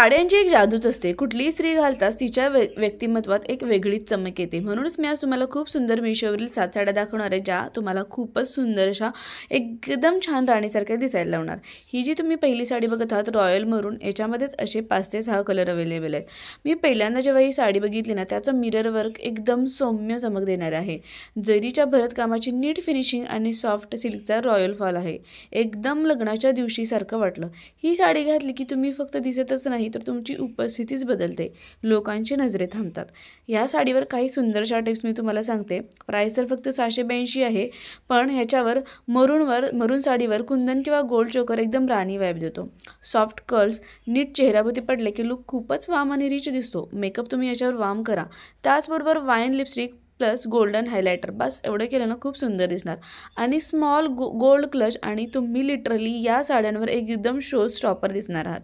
साड्यांची एक जादूच असते. कुठलीही स्त्री घालताच तिच्या व्यक्तिमत्वात एक वेगळीच चमक येते. म्हणूनच मी आज तुम्हाला खूप सुंदर मिशोवरील 7 साड्या दाखवणार आहे, ज्या तुम्हाला खूपच सुंदर अशा एकदम छान राणीसारख्या दिसायला लावणार. ही जी तुम्ही पहिली साडी बघत आहात रॉयल मरून, याच्यामध्येच असे 5 ते 6 कलर अवेलेबल आहेत. मी पहिल्यांदा जेव्हा ही साडी बघितली ना, त्याचं मिरर वर्क एकदम सौम्य चमक देणार आहे. जरीच्या भरतकामाची नीट फिनिशिंग आणि सॉफ्ट सिल्कचा रॉयल फॉल आहे. एकदम लग्नाच्या दिवशी सारखं वाटलं. ही साडी घातली की तुम्ही फक्त दिसतच नाही तर तुमची उपस्थितीच बदलते, लोकांची नजरे थांबतात. या साडीवर काही सुंदरशा टिप्स मी तुम्हाला सांगते. प्राइस तर फक्त 682 आहे, पण ह्याच्यावर मरून साडीवर कुंदन किंवा गोल्ड चोकर एकदम राणी वाइब देतो. सॉफ्ट कर्ल्स नीट चेहऱ्याभोवती पडले की लुक खूपच वाम आणि रिच दिसतो. मेकअप तुम्ही याच्यावर वाम करा. त्याचबरोबर wine lipstick plus golden highlighter, बस एवढं केलं ना खूप सुंदर दिसणार. आणि स्मॉल गोल्ड क्लच आणि तुम्ही लिटरली या साड्यांवर एकदम शो स्टॉपर दिसणार आहात.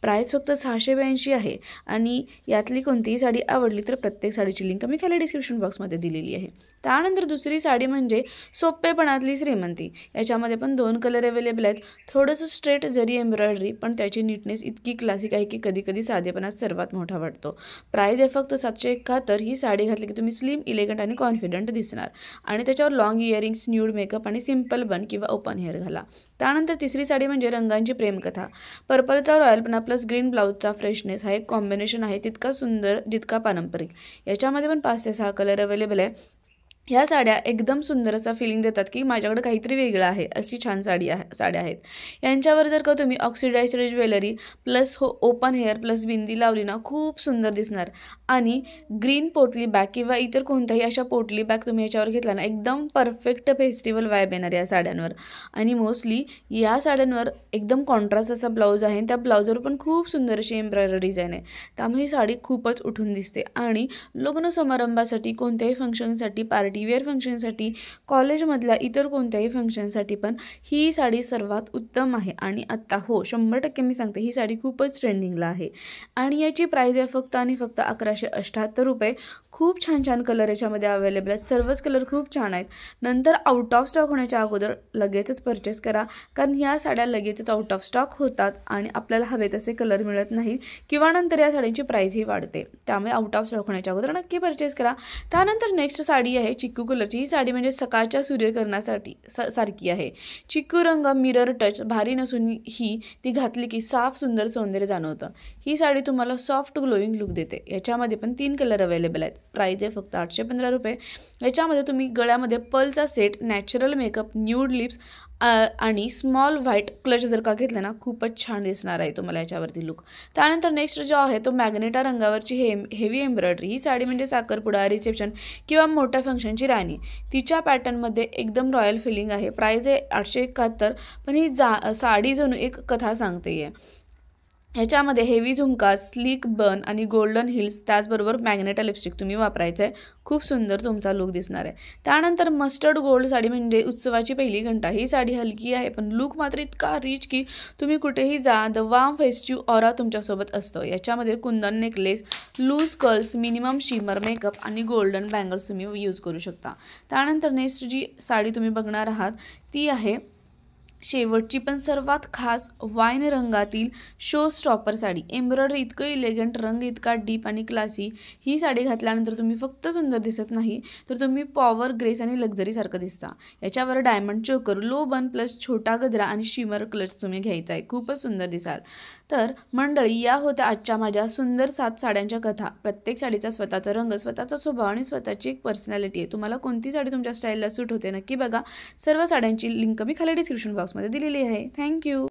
प्राइस फक्त 682 आहे आणि यातली कोणतीही साडी आवडली तर प्रत्येक साडीची लिंक मी खाली डिस्क्रिप्शन बॉक्समध्ये दिलेली आहे. त्यानंतर दुसरी साडी म्हणजे सोपेपणातली श्रीमंती. याच्यामध्ये पण 2 कलर अवेलेबल आहेत. थोडंसं स्ट्रेट जरी एम्ब्रॉयडरी, पण त्याची नीटनेस इतकी क्लासिक आहे की कधी कधी साधेपणा सर्वात मोठा वाटतो. प्राइस आहे फक्त 771. ही साडी घातली की तुम्ही स्लिम, इलेगंट आणि कॉन्फिडंट दिसणार. आणि त्याच्यावर लॉंग इयरिंग्स, न्यूड मेकअप आणि सिंपल बन किंवा ओपन हेअर घाला. त्यानंतर तिसरी साडी म्हणजे रंगांची प्रेमकथा. पर्पलचा रॉयलपणा प्लस ग्रीन ब्लाऊजचा फ्रेशनेस हा एक कॉम्बिनेशन आहे, तितका सुंदर जितका पारंपरिक. याच्यामध्ये पण 5 ते 6 कलर अवेलेबल आहे. ह्या साड्या एकदम सुंदर असा फिलिंग देतात की माझ्याकडे काहीतरी वेगळं आहे, अशी छान साड्या आहेत. यांच्यावर जर का तुम्ही oxidised jewellery plus open hair plus bindi लावली ना, खूप सुंदर दिसणार. आणि ग्रीन पोटली बॅग किंवा इतर कोणत्याही अशा पोटली बॅग तुम्ही याच्यावर घेतला ना, एकदम परफेक्ट फेस्टिवल वाइब येणार या साड्यांवर. आणि मोस्टली या साड्यांवर एकदम कॉन्ट्रास्ट असा ब्लाऊज आहे. त्या ब्लाऊजवर पण खूप सुंदर अशी एम्ब्रॉयडरी डिझाईन आहे. त्यामुळे ही साडी खूपच उठून दिसते. आणि लग्न समारंभासाठी, कोणत्याही फंक्शनसाठी, पार्टी वेअर फंक्शनसाठी, कॉलेजमधल्या इतर कोणत्याही फंक्शनसाठी पण ही साडी सर्वात उत्तम आहे. आणि आत्ता 100% मी सांगते, ही साडी खूपच ट्रेंडिंगला आहे. आणि याची प्राइस आहे फक्त आणि फक्त 1178 रुपये. खूप छान छान कलर याच्यामध्ये अवेलेबल आहेत. सर्वच कलर खूप छान आहेत. नंतर आउट ऑफ स्टॉक होण्याच्या अगोदर लगेचच परचेस करा, कारण ह्या साड्या लगेचच आउट ऑफ स्टॉक होतात आणि आपल्याला हवे तसे कलर मिळत नाहीत किंवा नंतर या साडीची प्राइसही वाढते. त्यामुळे आउट ऑफ स्टॉक होण्याच्या अगोदर नक्की परचेस करा. त्यानंतर नेक्स्ट साडी आहे चिक्कू कलरची. ही साडी म्हणजे सकाळच्या सूर्यकिरणासाठी सारखी आहे. चिक्कू रंग मिरर टच, भारी नसून ती घातली की साफ सुंदर सौंदर्य जाणवतं. ही साडी तुम्हाला सॉफ्ट ग्लोईंग लुक देते. याच्यामध्ये पण 3 कलर अवेलेबल आहेत. प्राइस आहे फक्त 815 रुपये. याच्यामध्ये तुम्ही गळ्यामध्ये पर्लचा सेट, नॅचरल मेकअप, न्यूड लिप्स आणि स्मॉल व्हाईट क्लच जर का घेतलं ना, खूपच छान दिसणार आहे तुम्हाला याच्यावरती लुक. त्यानंतर नेक्स्ट जो आहे तो मॅग्नेटा रंगावरची हेवी एम्ब्रॉयडरी. ही साडी म्हणजे साखरपुडा, रिसेप्शन किंवा मोठ्या फंक्शनची राणी. तिच्या पॅटर्नमध्ये एकदम रॉयल फिलिंग आहे. प्राइस आहे 871. पण ही साडी जणू एक कथा सांगते आहे. ह्याच्यामध्ये हेवी झुमका, स्लीक बन आणि गोल्डन हिल्स, त्याचबरोबर मॅग्नेटा लिपस्टिक तुम्ही वापरायचं आहे. खूप सुंदर तुमचा लुक दिसणार आहे. त्यानंतर मस्टर्ड गोल्ड साडी म्हणजे उत्सवाची पहिली घंटा. ही साडी हलकी आहे पण लुक मात्र इतका रिच की तुम्ही कुठेही जा, द वार्म फेस्टिव्ह ऑरा तुमच्यासोबत असतं. याच्यामध्ये kundan necklace, loose curls, minimum shimmer makeup आणि गोल्डन बँगल्स तुम्ही यूज करू शकता. त्यानंतर नेक्स्ट जी साडी तुम्ही बघणार आहात ती आहे शेवटची पण सर्वात खास वाईन रंगातील शो स्टॉपर साडी. एम्ब्रॉयडरी इतकं इलेगंट, रंग इतका डीप आणि क्लासी. ही साडी घातल्यानंतर तुम्ही फक्त सुंदर दिसत नाही तर तुम्ही पॉवर, ग्रेस आणि लक्झरीसारखं दिसता. याच्यावर डायमंड चोकर, लो बन प्लस छोटा गजरा आणि शिमर क्लच तुम्ही घ्यायचा आहे. खूपच सुंदर दिसाल. तर मंडळी, या होत्या आजच्या माझ्या सुंदर 7 साड्यांच्या कथा. प्रत्येक साडीचा स्वतःचा रंग, स्वतःचा स्वभाव आणि स्वतःची एक पर्सनॅलिटी आहे. तुम्हाला कोणती साडी तुमच्या स्टाईलला सूट होते नक्की बघा. सर्व साड्यांची लिंक मी खाली डिस्क्रिप्शन बॉक्समध्ये दिलेली आहे. थँक्यू.